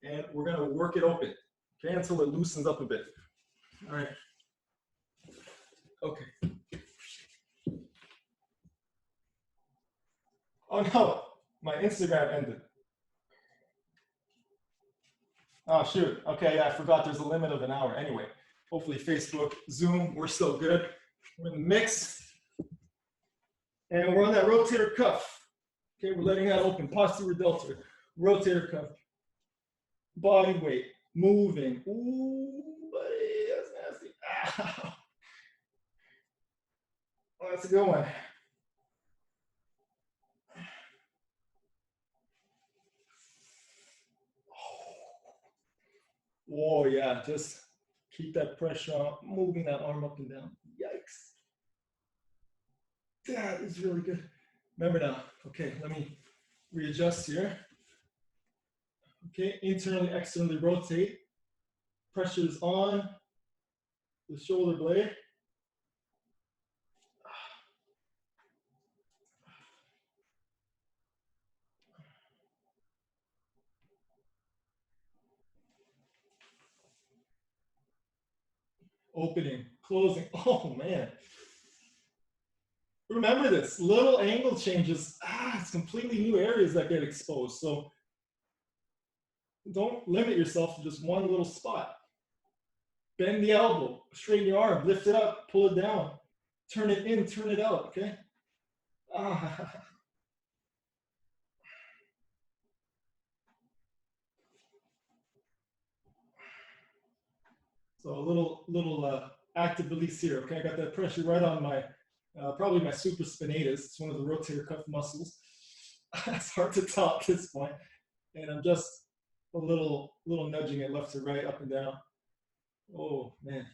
and we're gonna work it open, okay, until it loosens up a bit. All right, okay. Oh no, my Instagram ended. Oh shoot, okay, yeah, I forgot there's a limit of an hour. Anyway, hopefully Facebook, Zoom, we're still good. We're in the mix. And we're on that rotator cuff. Okay, we're letting that open, posterior deltoid, rotator cuff. Body weight, moving. Ooh, buddy, that's nasty. Ow. Oh, that's a good one. Oh yeah, just keep that pressure on, moving that arm up and down. Yikes. That is really good. Remember now, okay, let me readjust here. Okay, internally, externally rotate. Pressure is on the shoulder blade. Opening, closing. Oh man. Remember this, little angle changes, it's completely new areas that get exposed. So don't limit yourself to just one little spot. Bend the elbow, straighten your arm, lift it up, pull it down, turn it in, turn it out, okay? So a little active release here, okay? I got that pressure right on my, probably my supraspinatus. It's one of the rotator cuff muscles. It's hard to tell at this point. And I'm just a little nudging it left to right, up and down. Oh, man.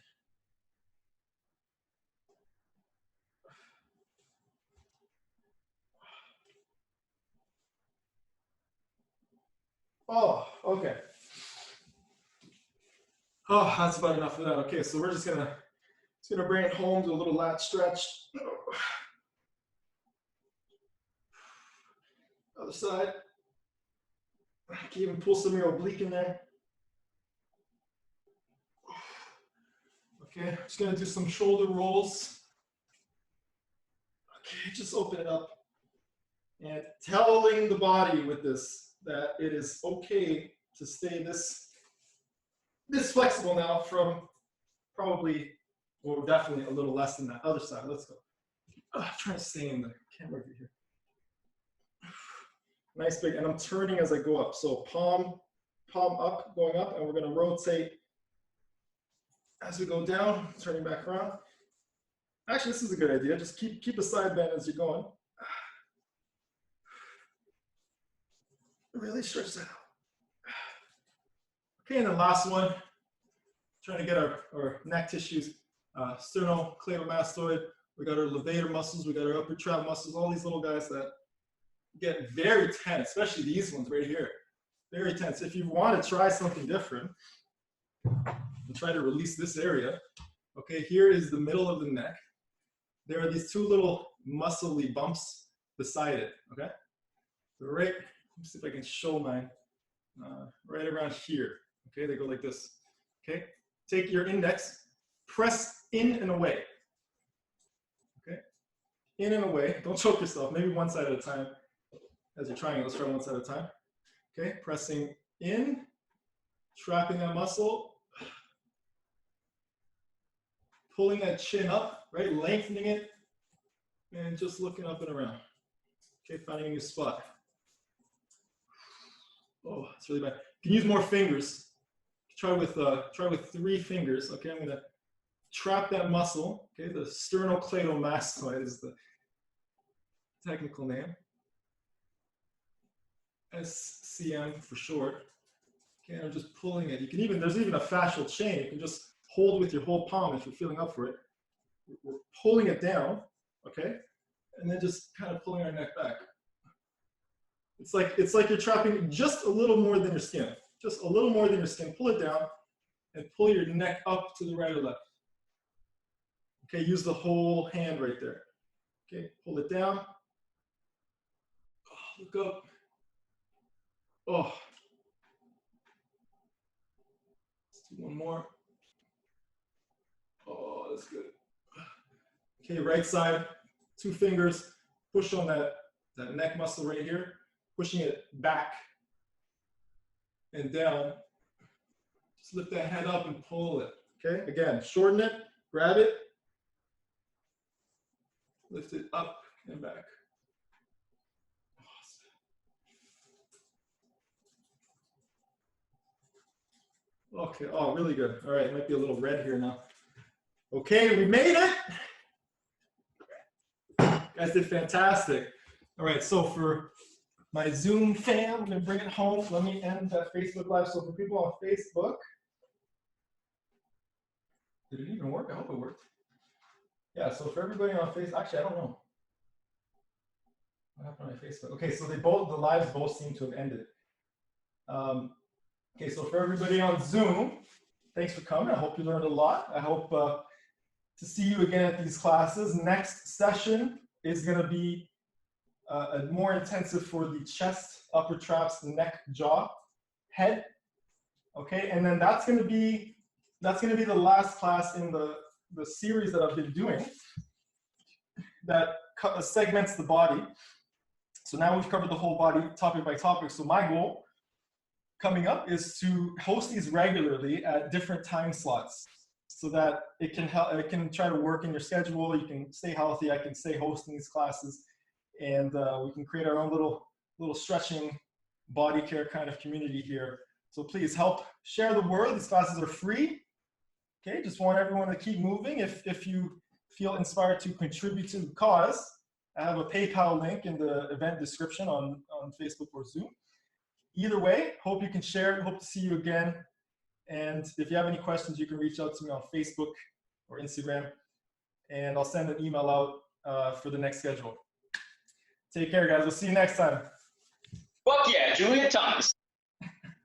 Oh, okay. Oh, that's about enough of that. Okay, so we're just gonna bring it home to a little lat stretch. Other side. You can even pull some of your oblique in there. Okay, just gonna do some shoulder rolls. Okay, just open it up. And telling the body with this that it is okay to stay this flexible now from probably, well, definitely a little less than that other side. Let's go. Trying to stay in the camera view here. Nice big, and I'm turning as I go up. So palm up, going up, and we're going to rotate as we go down, turning back around. Actually, this is a good idea. Just keep a side bend as you're going. Really stretch that out. Okay, and then last one, trying to get our neck tissues, sternocleidomastoid. We got our levator muscles, we got our upper trap muscles, all these little guys that get very tense, especially these ones right here. Very tense. If you want to try something different and try to release this area, okay, here is the middle of the neck. There are these two little muscly bumps beside it, okay? So right, let's see if I can show mine, right around here, okay? They go like this, okay? Take your index, press in and away, okay? In and away, don't choke yourself, maybe one side at a time. As you're trying, let's try one side at a time. Okay, pressing in, trapping that muscle, pulling that chin up, right, lengthening it, and just looking up and around. Okay, finding a new spot. Oh, it's really bad. You can use more fingers. Try with 3 fingers. Okay, I'm gonna trap that muscle. Okay, the sternocleidomastoid is the technical name. SCM for short. Okay, I'm just pulling it. You can even, there's even a fascial chain. You can just hold with your whole palm if you're feeling up for it. We're pulling it down, okay? And then just kind of pulling our neck back. It's like you're trapping just a little more than your skin. Just a little more than your skin. Pull it down and pull your neck up to the right or left. Okay, use the whole hand right there. Okay, pull it down. Oh, look up. Oh, let's do one more. Oh, that's good. Okay, right side, 2 fingers, push on that neck muscle right here, pushing it back and down. Just lift that head up and pull it. Okay, again, shorten it, grab it, lift it up and back. Okay, oh, really good. All right, it might be a little red here now. Okay, we made it. You guys did fantastic. All right, so for my Zoom fam, I'm gonna bring it home. Let me end that Facebook Live. So for people on Facebook, did it even work? I hope it worked. Yeah, so for everybody on Facebook, actually, I don't know. What happened on my Facebook? Okay, so the lives both seem to have ended. Okay, so for everybody on Zoom, thanks for coming. I hope you learned a lot. I hope to see you again at these classes. Next session is going to be more intensive for the chest, upper traps, neck, jaw, head. Okay, and then that's going to be the last class in the series that I've been doing that segments the body. So now we've covered the whole body topic by topic. So my goal coming up is to host these regularly at different time slots so that it can help, it can try to work in your schedule. You can stay healthy. I can stay hosting these classes, and we can create our own little stretching body care kind of community here. So please help share the word. These classes are free. Okay, just want everyone to keep moving. If you feel inspired to contribute to the cause, I have a PayPal link in the event description on Facebook or Zoom. Either way, hope you can share it. Hope to see you again. And if you have any questions, you can reach out to me on Facebook or Instagram, and I'll send an email out for the next schedule. Take care, guys. We'll see you next time. Fuck yeah, Julia Thomas.